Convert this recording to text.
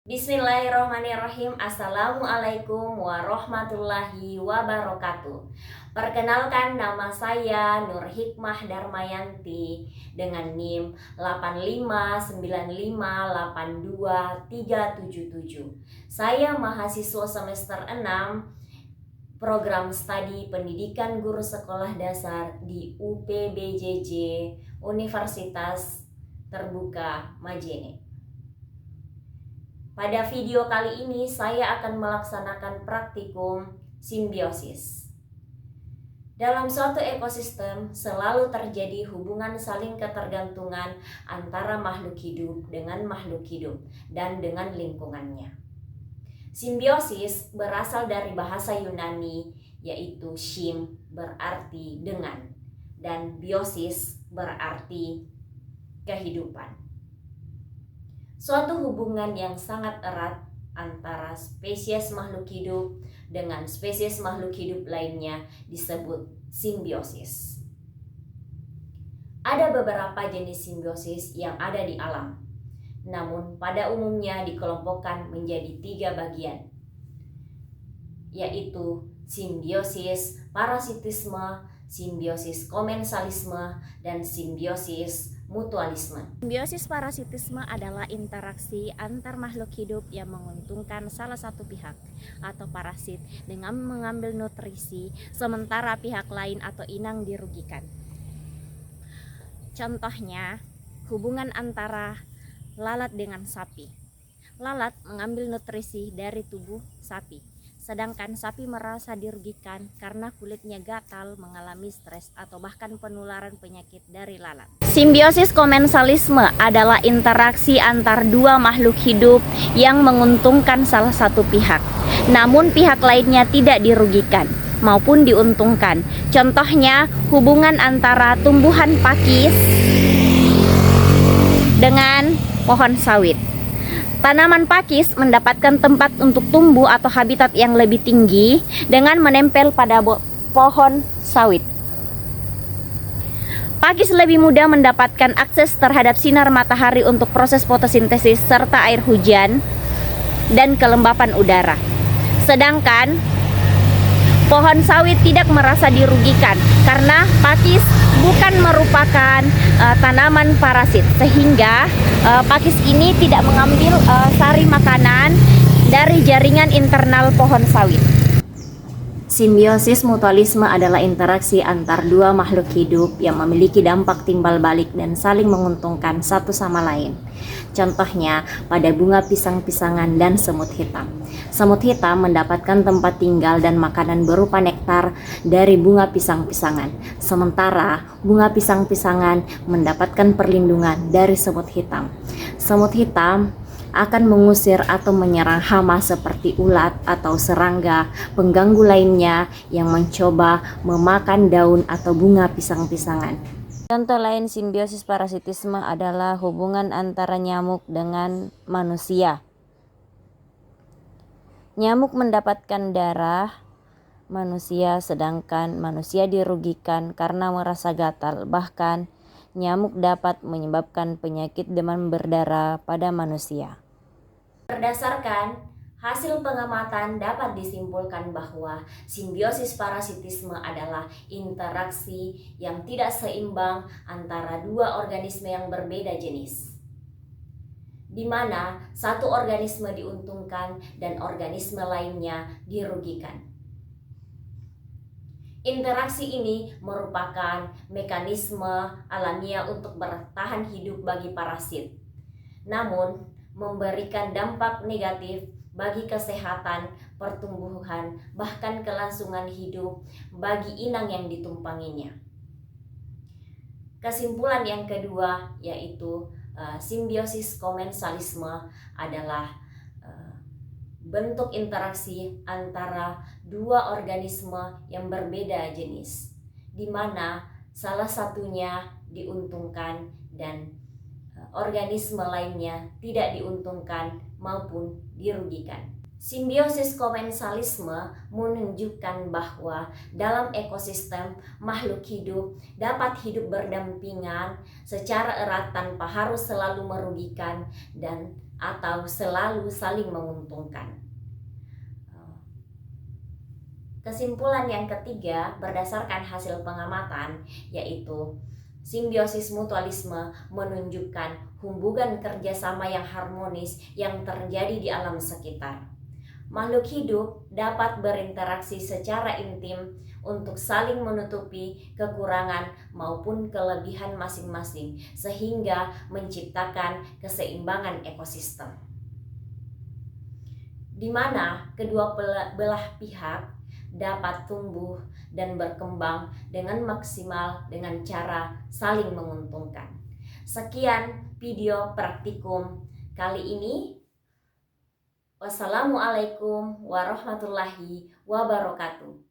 Bismillahirrahmanirrahim. Assalamualaikum warahmatullahi wabarakatuh. Perkenalkan, nama saya Nur Hikmah Darmayanti dengan NIM 859582377. Saya mahasiswa semester 6 program studi pendidikan guru sekolah dasar di UPBJJ Universitas Terbuka Majene. Pada video kali ini saya akan melaksanakan praktikum simbiosis. Dalam suatu ekosistem selalu terjadi hubungan saling ketergantungan antara makhluk hidup dengan makhluk hidup dan dengan lingkungannya. Simbiosis berasal dari bahasa Yunani, yaitu shim berarti dengan dan biosis berarti kehidupan. Suatu hubungan yang sangat erat antara spesies makhluk hidup dengan spesies makhluk hidup lainnya disebut simbiosis. Ada beberapa jenis simbiosis yang ada di alam, namun pada umumnya dikelompokkan menjadi 3 bagian, yaitu simbiosis parasitisme, simbiosis komensalisme, dan simbiosis mutualisme. Simbiosis parasitisme adalah interaksi antar makhluk hidup yang menguntungkan salah satu pihak atau parasit dengan mengambil nutrisi, sementara pihak lain atau inang dirugikan. Contohnya, hubungan antara lalat dengan sapi. Lalat mengambil nutrisi dari tubuh sapi, sedangkan sapi merasa dirugikan karena kulitnya gatal, mengalami stres, atau bahkan penularan penyakit dari lalat. Simbiosis komensalisme adalah interaksi antar dua makhluk hidup yang menguntungkan salah satu pihak, namun pihak lainnya tidak dirugikan maupun diuntungkan. Contohnya, hubungan antara tumbuhan pakis dengan pohon sawit. Tanaman pakis mendapatkan tempat untuk tumbuh atau habitat yang lebih tinggi dengan menempel pada pohon sawit. Pakis lebih mudah mendapatkan akses terhadap sinar matahari untuk proses fotosintesis serta air hujan dan kelembapan udara. Sedangkan pohon sawit tidak merasa dirugikan karena pakis bukan merupakan tanaman parasit, sehingga pakis ini tidak mengambil sari makanan dari jaringan internal pohon sawit. Simbiosis mutualisme adalah interaksi antar dua makhluk hidup yang memiliki dampak timbal balik dan saling menguntungkan satu sama lain. Contohnya pada bunga pisang-pisangan dan semut hitam. Semut hitam mendapatkan tempat tinggal dan makanan berupa nektar dari bunga pisang-pisangan, sementara bunga pisang-pisangan mendapatkan perlindungan dari semut hitam. Semut hitam akan mengusir atau menyerang hama seperti ulat atau serangga pengganggu lainnya yang mencoba memakan daun atau bunga pisang-pisangan. Contoh lain simbiosis parasitisme adalah hubungan antara nyamuk dengan manusia. Nyamuk mendapatkan darah manusia, sedangkan manusia dirugikan karena merasa gatal. Bahkan nyamuk dapat menyebabkan penyakit demam berdarah pada manusia. Berdasarkan hasil pengamatan dapat disimpulkan bahwa simbiosis parasitisme adalah interaksi yang tidak seimbang antara dua organisme yang berbeda jenis, di mana satu organisme diuntungkan dan organisme lainnya dirugikan. Interaksi ini merupakan mekanisme alamiah untuk bertahan hidup bagi parasit, namun memberikan dampak negatif bagi kesehatan, pertumbuhan, bahkan kelangsungan hidup bagi inang yang ditumpanginya. Kesimpulan yang kedua yaitu simbiosis komensalisme adalah bentuk interaksi antara dua organisme yang berbeda jenis, di mana salah satunya diuntungkan dan organisme lainnya tidak diuntungkan maupun dirugikan. Simbiosis komensalisme menunjukkan bahwa dalam ekosistem makhluk hidup dapat hidup berdampingan secara erat tanpa harus selalu merugikan dan atau selalu saling menguntungkan. Kesimpulan yang ketiga berdasarkan hasil pengamatan yaitu simbiosis mutualisme menunjukkan hubungan kerjasama yang harmonis yang terjadi di alam sekitar. Makhluk hidup dapat berinteraksi secara intim untuk saling menutupi kekurangan maupun kelebihan masing-masing sehingga menciptakan keseimbangan ekosistem, di mana kedua belah pihak dapat tumbuh dan berkembang dengan maksimal dengan cara saling menguntungkan. Sekian video praktikum kali ini. Wassalamualaikum warahmatullahi wabarakatuh.